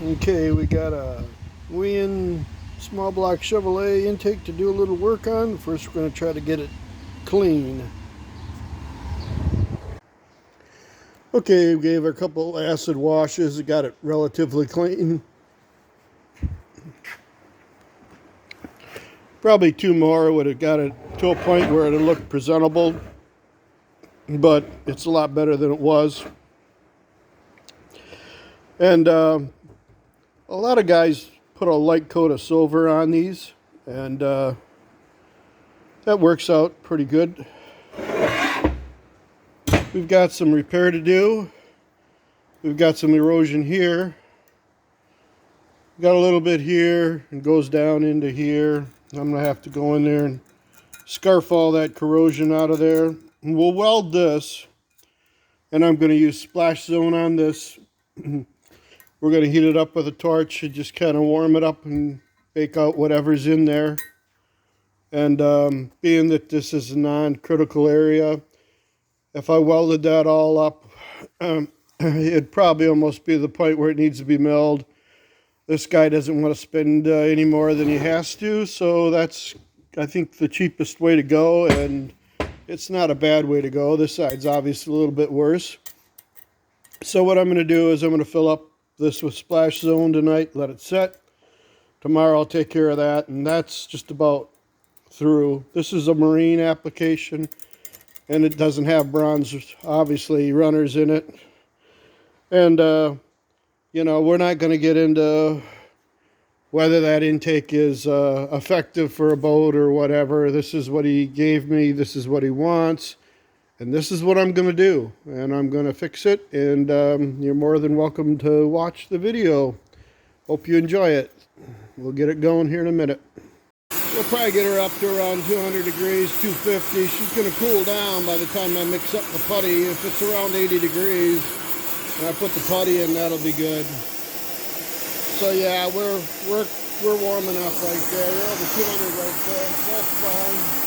Okay, we got a Win small block Chevrolet intake to do a little work on. First, we're going to try to get it clean. Okay, we gave it a couple acid washes, got it relatively clean. Probably two more would have got it to a point where it looked presentable, but it's a lot better than it was. And a lot of guys put a light coat of silver on these, and that works out pretty good. We've got some repair to do. We've got some erosion here. Got a little bit here and goes down into here. I'm going to have to go in there and scarf all that corrosion out of there. And we'll weld this, and I'm going to use splash zone on this. We're going to heat it up with a torch and just kind of warm it up and bake out whatever's in there. And being that this is a non-critical area, if I welded that all up, it'd probably almost be the point where it needs to be milled. This guy doesn't want to spend any more than he has to, so that's, I think, the cheapest way to go, and it's not a bad way to go. This side's obviously a little bit worse. So what I'm going to do is I'm going to fill up this with splash zone tonight, let it set. Tomorrow I'll take care of that, and that's just about through. This is a marine application, and it doesn't have bronze, obviously, runners in it. And, you know, we're not going to get into whether that intake is effective for a boat or whatever. This is what he gave me. This is what he wants. And this is what I'm going to do. And I'm going to fix it. And you're more than welcome to watch the video. Hope you enjoy it. We'll get it going here in a minute. We'll probably get her up to around 200 degrees, 250. She's going to cool down by the time I mix up the putty. If it's around 80 degrees and I put the putty in, that'll be good. So yeah, we're warm enough right there. We're over 200 right there. That's fine.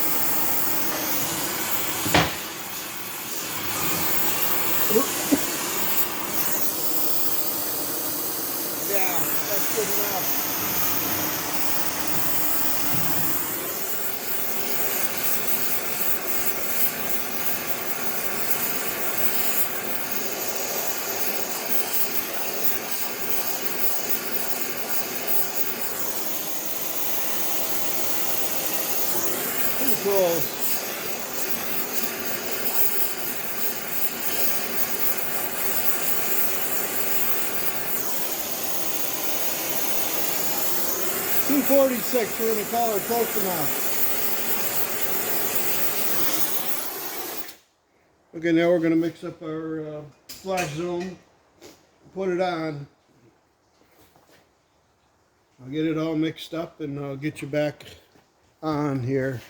Yeah, that's good enough. Pretty cool. $2.46. We're going to call her close enough. Okay, now we're going to mix up our splash zone. Put it on. I'll get it all mixed up and I'll get you back on here.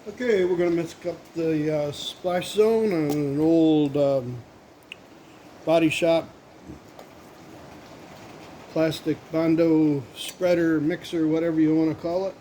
Okay, we're going to mix up the splash zone on an old body shop plastic Bondo spreader, mixer, whatever you want to call it.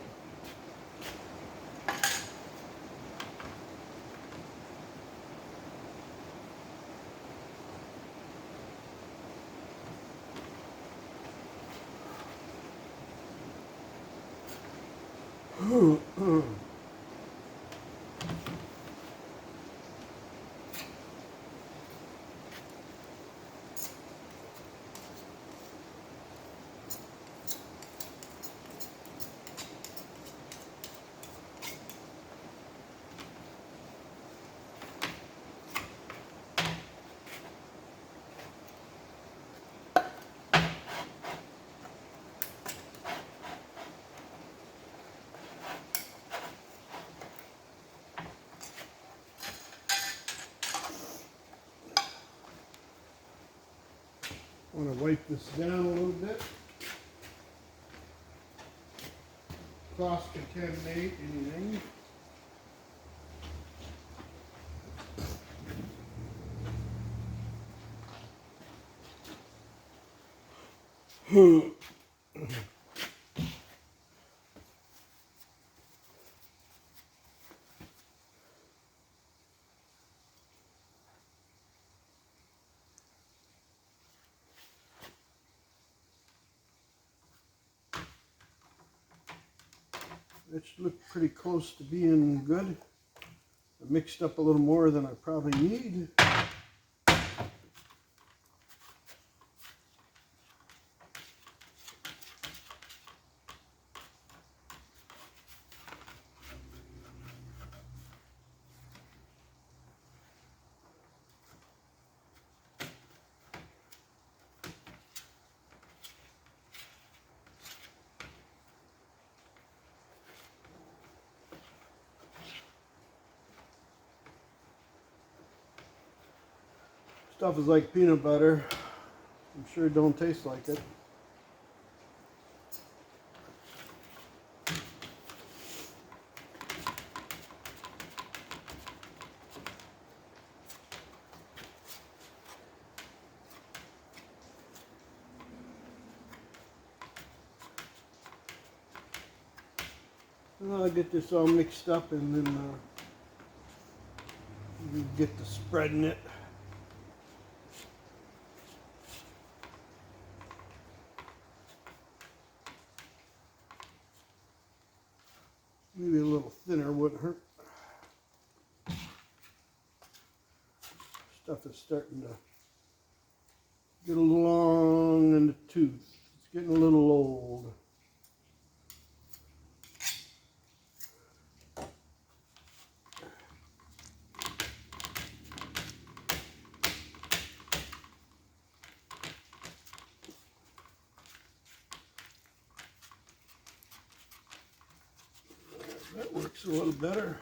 I want to wipe this down a little bit. Cross-contaminate anything. That should look pretty close to being good. I mixed up a little more than I probably need. Stuff is like peanut butter. I'm sure it don't taste like it. I'll get this all mixed up and then we get to spreading it. Maybe a little thinner wouldn't hurt. Stuff is starting to get a little long in the tooth. It's getting a little old. That works a little better.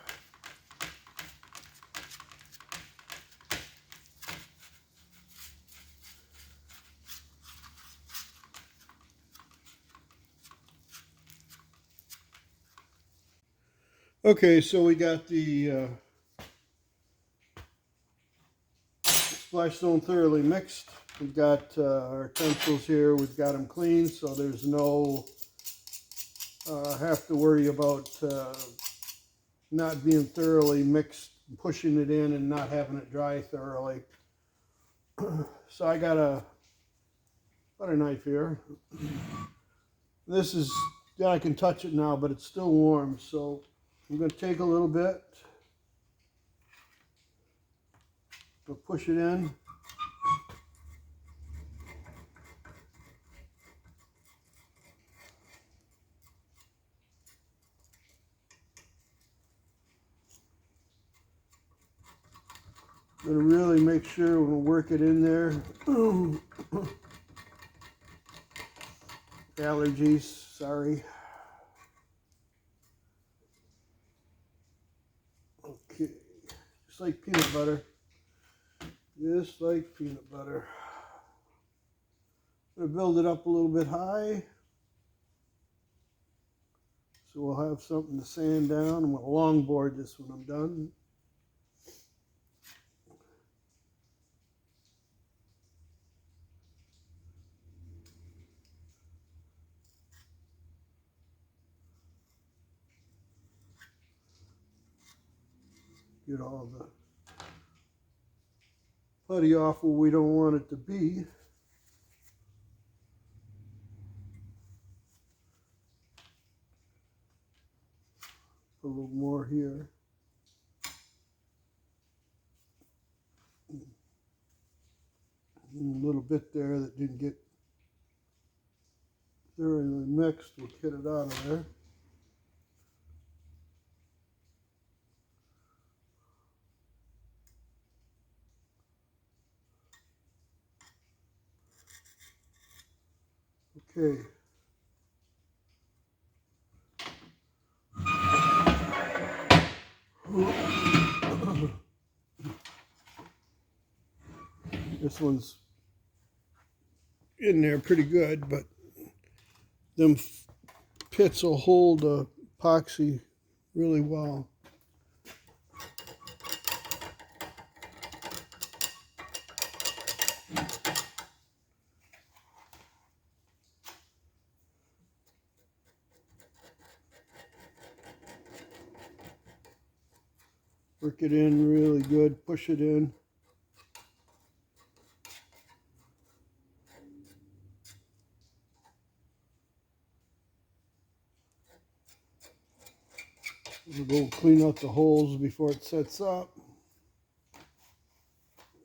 Okay, so we got the splash stone thoroughly mixed. We've got our utensils here. We've got them clean, so there's no have to worry about not being thoroughly mixed, pushing it in and not having it dry thoroughly. So I got a butter knife here. This is, yeah, I can touch it now, but it's still warm, so I'm going to take a little bit. We'll push it in. I'm going to really make sure we'll work it in there. Allergies, sorry. Okay, just like peanut butter. Just like peanut butter. I'm going to build it up a little bit high. So we'll have something to sand down. I'm going to longboard this when I'm done. Get all the putty off where we don't want it to be. A little more here. And a little bit there that didn't get thoroughly mixed. We'll get it out of there. Okay. This one's in there pretty good, but them pits will hold the epoxy really well. Work it in really good, push it in. We'll go clean out the holes before it sets up.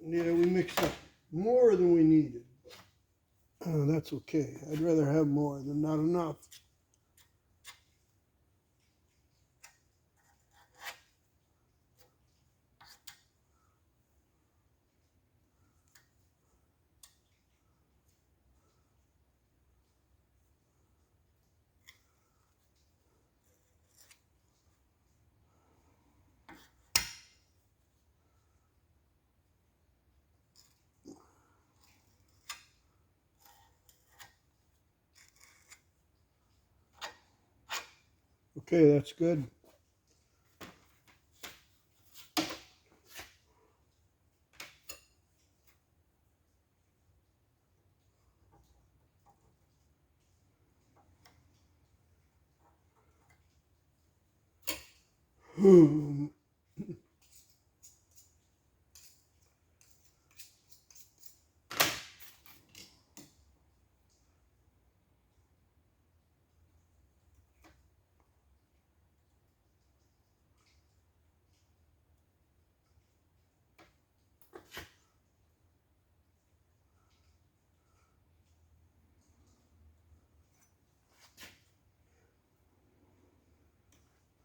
Yeah, we mixed up more than we needed. That's okay. I'd rather have more than not enough. Okay, that's good.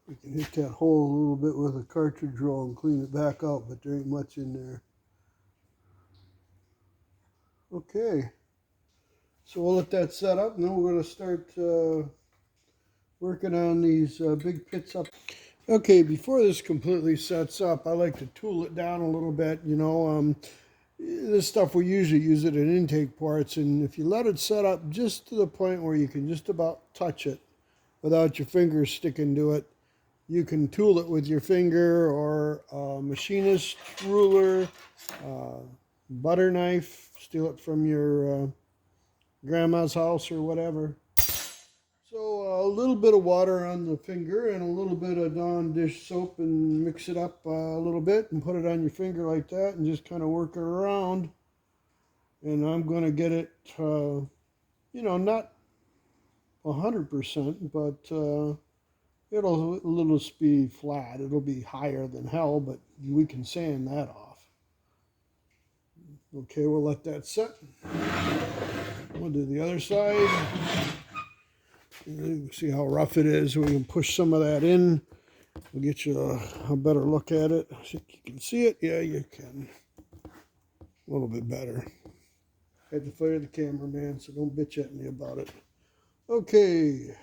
We can hit that hole a little bit with a cartridge roll and clean it back out, but there ain't much in there. Okay, so we'll let that set up, and then we're going to start working on these big pits up. Okay, before this completely sets up, I like to tool it down a little bit. You know, this stuff we usually use it in intake ports, and if you let it set up just to the point where you can just about touch it without your fingers sticking to it, you can tool it with your finger or a machinist ruler, butter knife, steal it from your grandma's house or whatever. So a little bit of water on the finger and a little bit of Dawn dish soap, and mix it up a little bit and put it on your finger like that and just kind of work it around. And I'm going to get it, you know, not 100%, but it'll just be flat. It'll be higher than hell, but we can sand that off. Okay, we'll let that set. We'll do the other side. See how rough it is. We can push some of that in. We'll get you a better look at it. I think you can see it. Yeah, you can. A little bit better. I had to fire the cameraman, so don't bitch at me about it. Okay.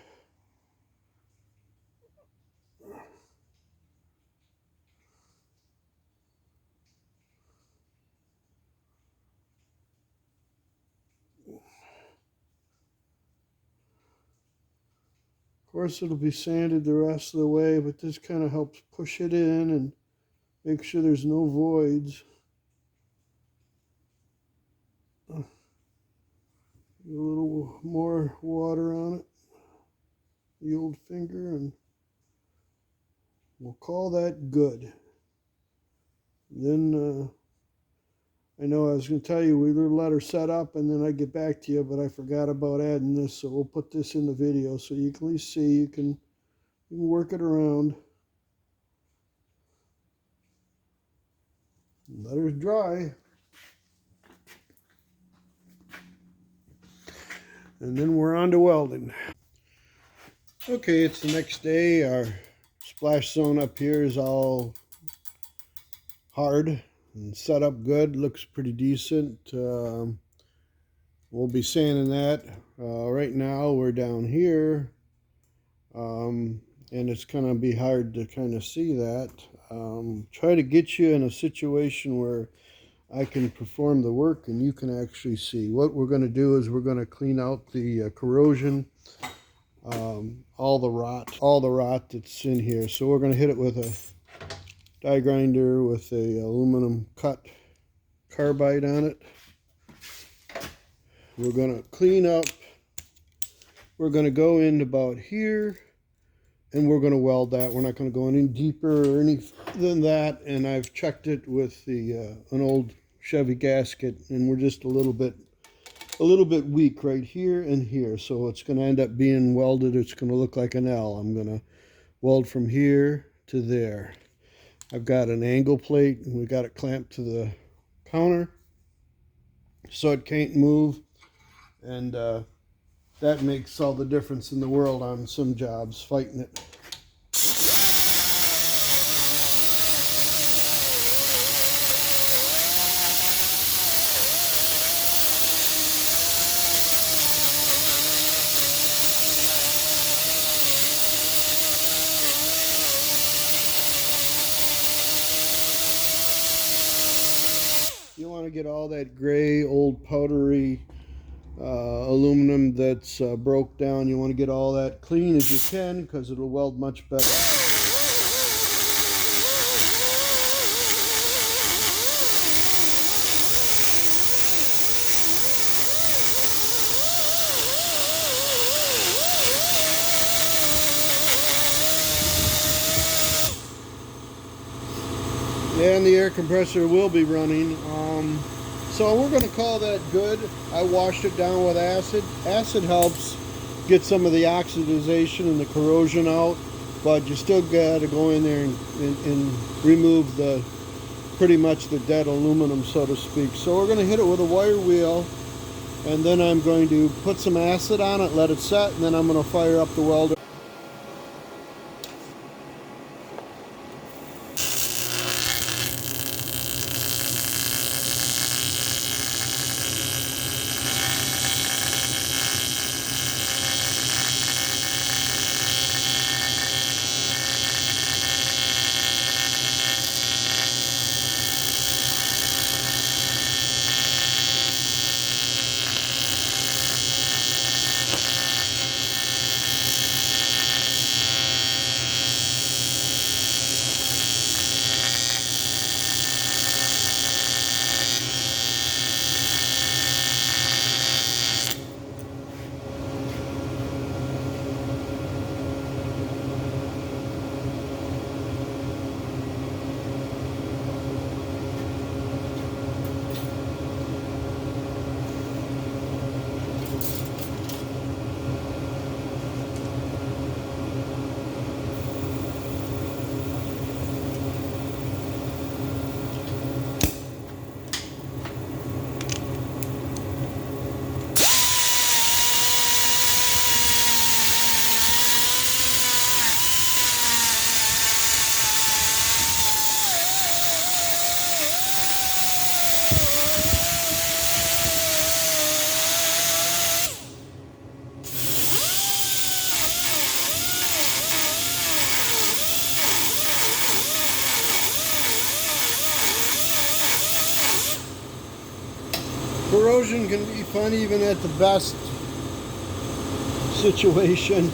Of course, it'll be sanded the rest of the way, but this kind of helps push it in and make sure there's no voids. A little more water on it, the old finger, and we'll call that good. Then I know I was going to tell you we let her set up and then I'd get back to you, but I forgot about adding this, so we'll put this in the video so you can at least see, you can work it around. Let her dry. And then we're on to welding. Okay, it's the next day. Our splash zone up here is all hard and set up good. Looks pretty decent. We'll be sanding that. Right now we're down here. And it's going to be hard to kind of see that. Try to get you in a situation where I can perform the work and you can actually see. What we're going to do is we're going to clean out the corrosion, all the rot that's in here. So we're going to hit it with a die grinder with a aluminum cut carbide on it. We're going to clean up. We're going to go in about here, and we're going to weld that. We're not going to go any deeper or any than that. And I've checked it with the an old Chevy gasket, and we're just a little bit weak right here and here. So it's going to end up being welded. It's going to look like an L. I'm going to weld from here to there. I've got an angle plate and we got it clamped to the counter so it can't move, and that makes all the difference in the world on some jobs, fighting it. You want to get all that gray, old powdery aluminum that's broke down. You want to get all that clean as you can because it'll weld much better. And the air compressor will be running. So we're going to call that good. I washed it down with acid. Acid helps get some of the oxidization and the corrosion out, but you still got to go in there and remove the pretty much the dead aluminum, so to speak. So we're going to hit it with a wire wheel, and then I'm going to put some acid on it, let it set, and then I'm going to fire up the welder. Corrosion can be fun even at the best situation.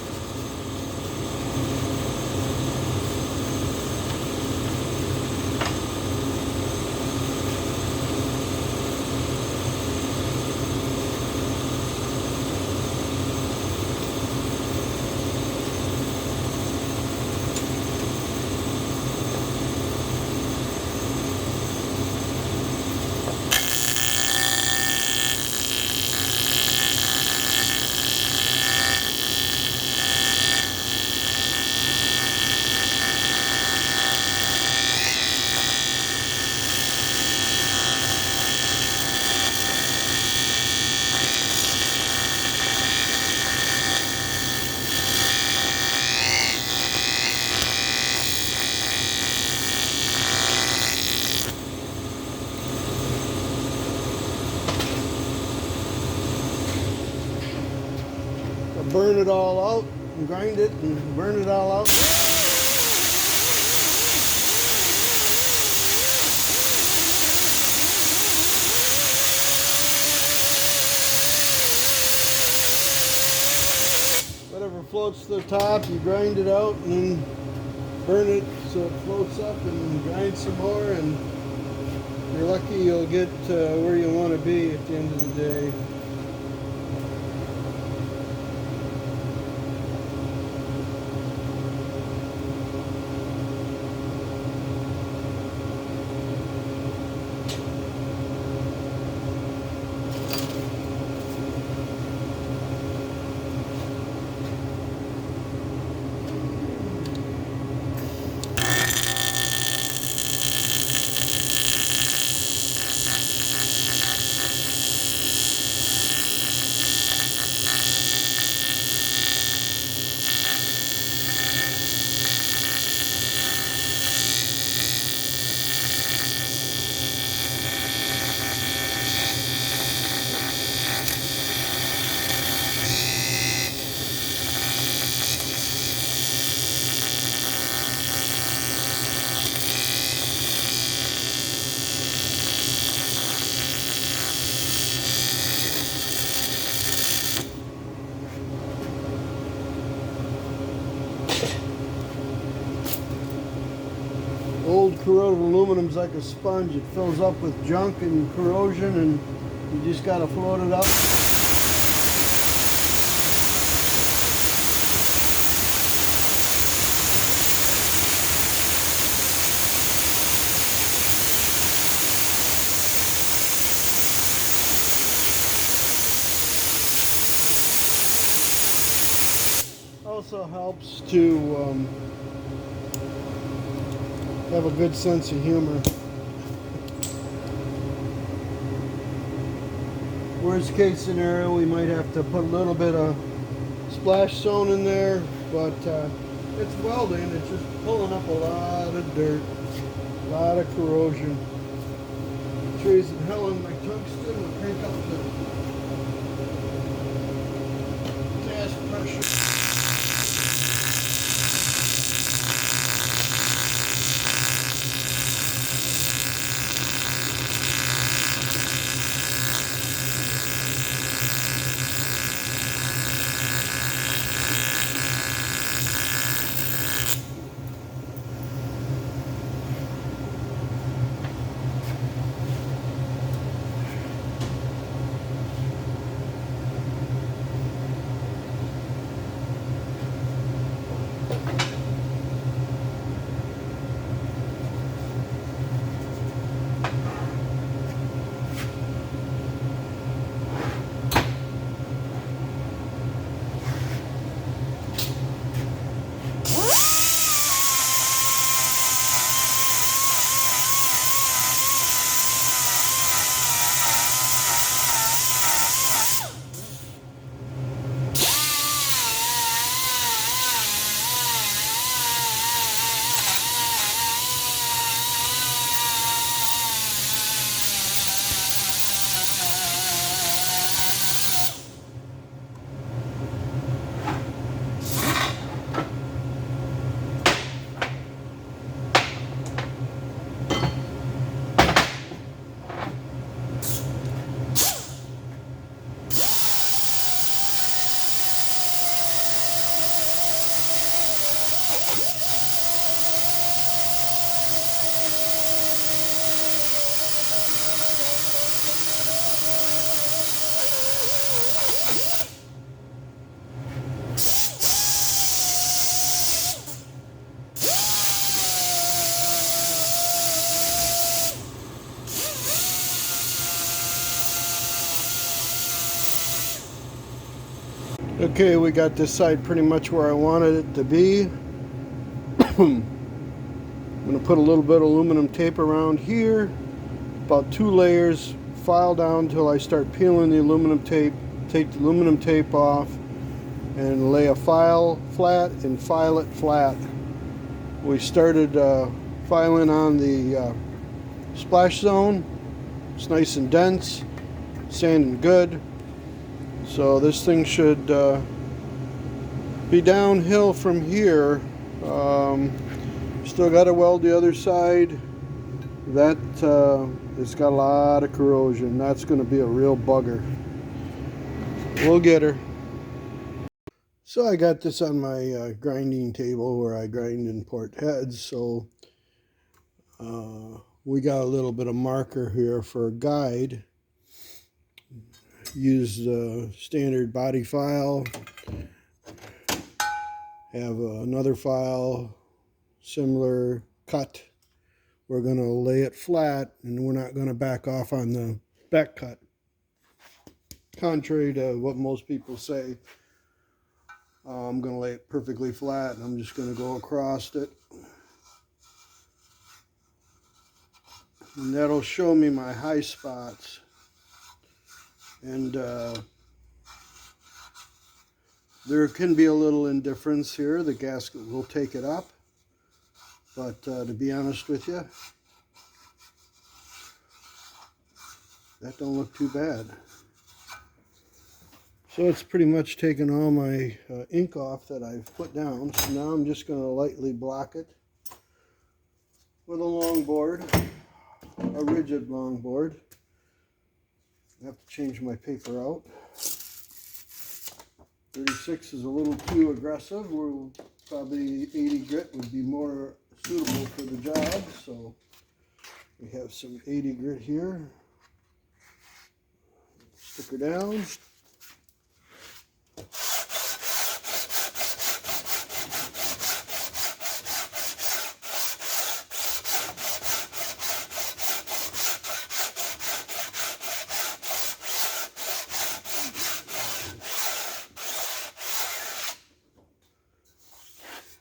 Burn it all out and grind it and burn it all out. Whatever floats to the top, you grind it out and then burn it so it floats up, and grind some more, and you're lucky you'll get where you want to be at the end of the day. corroded aluminum's like a sponge. It fills up with junk and corrosion, and you just got to float it up. Also helps to have a good sense of humor. Worst case scenario, we might have to put a little bit of splash zone in there, but it's welding. It's just pulling up a lot of dirt, a lot of corrosion. Trays of hell in my tungsten will crank up the gas pressure. Okay, we got this side pretty much where I wanted it to be. I'm going to put a little bit of aluminum tape around here, about 2 layers, file down until I start peeling the aluminum tape, take the aluminum tape off, and lay a file flat and file it flat. We started filing on the splash zone. It's nice and dense, sanding good. So this thing should be downhill from here. Still got to weld the other side. That it's got a lot of corrosion. That's going to be a real bugger. We'll get her. So I got this on my grinding table where I grind and port heads. So we got a little bit of marker here for a guide. Use the standard body file, have another file, similar cut. We're going to lay it flat, and we're not going to back off on the back cut, contrary to what most people say. I'm going to lay it perfectly flat, and I'm just going to go across it, and that'll show me my high spots. And there can be a little indifference here. The gasket will take it up. But to be honest with you, that don't look too bad. So it's pretty much taken all my ink off that I've put down. So now I'm just going to lightly block it with a long board, a rigid long board. I have to change my paper out. 36 is a little too aggressive. We're probably 80 grit would be more suitable for the job. So we have some 80 grit here. Stick her down.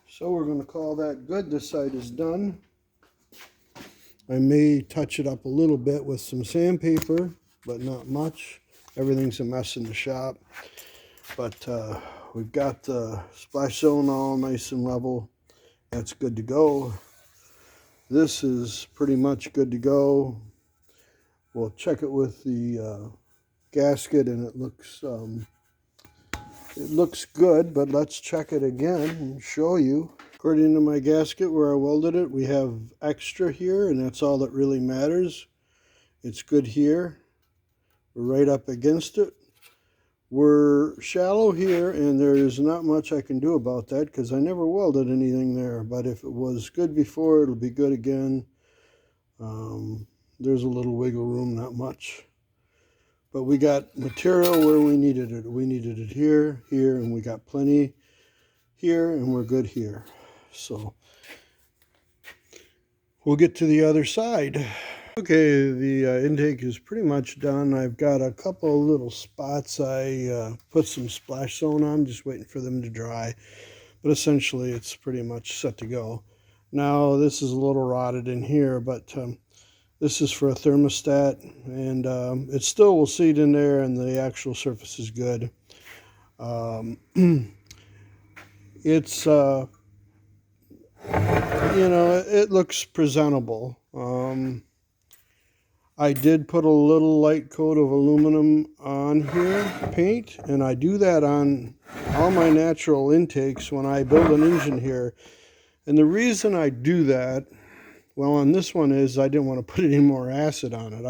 So we're going to call that good. This side is done. I may touch it up a little bit with some sandpaper, but not much. Everything's a mess in the shop. But we've got the splash zone all nice and level. That's good to go. This is pretty much good to go. We'll check it with the gasket, and it looks good, but let's check it again and show you. According to my gasket where I welded it, we have extra here, and that's all that really matters. It's good here. We're right up against it. We're shallow here, and there's not much I can do about that because I never welded anything there. But if it was good before, it'll be good again. There's a little wiggle room, not much. But we got material where we needed it. We needed it here, here, and we got plenty here, and we're good here. So we'll get to the other side. Okay, the intake is pretty much done. I've got a couple of little spots I put some splash zone on, just waiting for them to dry. But essentially, it's pretty much set to go. Now, this is a little rotted in here, but this is for a thermostat, and it still will seat in there, and the actual surface is good. It's you know, it looks presentable. I did put a little light coat of aluminum on here, paint, and I do that on all my natural intakes when I build an engine here. And the reason I do that, well, on this one is I didn't want to put any more acid on it.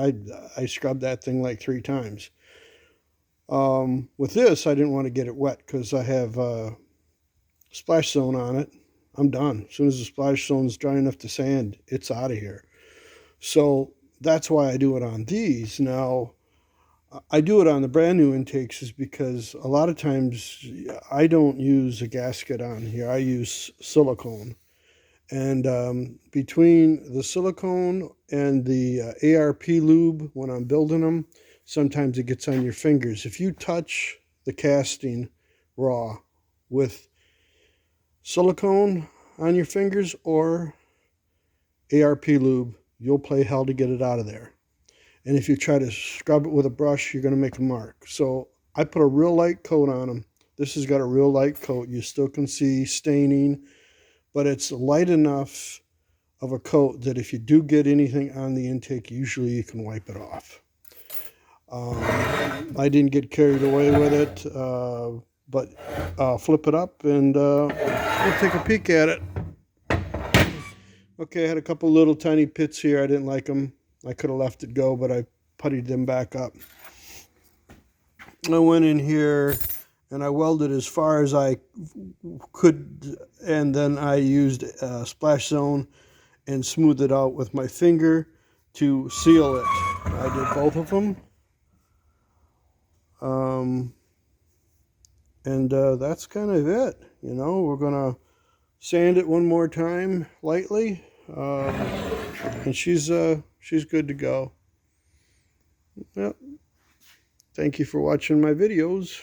I scrubbed that thing like 3 times. With this, I didn't want to get it wet because I have splash zone on it. I'm done. As soon as the splash zone is dry enough to sand, it's out of here. So that's why I do it on these. Now, I do it on the brand new intakes is because a lot of times I don't use a gasket on here. I use silicone. And between the silicone and the ARP lube, when I'm building them, sometimes it gets on your fingers. If you touch the casting raw with silicone on your fingers or ARP lube, you'll play hell to get it out of there. And if you try to scrub it with a brush, you're going to make a mark. So I put a real light coat on them. This has got a real light coat. You still can see staining, but it's light enough of a coat that if you do get anything on the intake, usually you can wipe it off. I didn't get carried away with it, but I'll flip it up and we'll take a peek at it. Okay, I had a couple little tiny pits here. I didn't like them. I could have left it go, but I puttied them back up. I went in here and I welded as far as I could, and then I used a splash zone and smoothed it out with my finger to seal it. I did both of them. And that's kind of it. You know, we're going to sand it one more time lightly. And she's good to go. Yep. Thank you for watching my videos.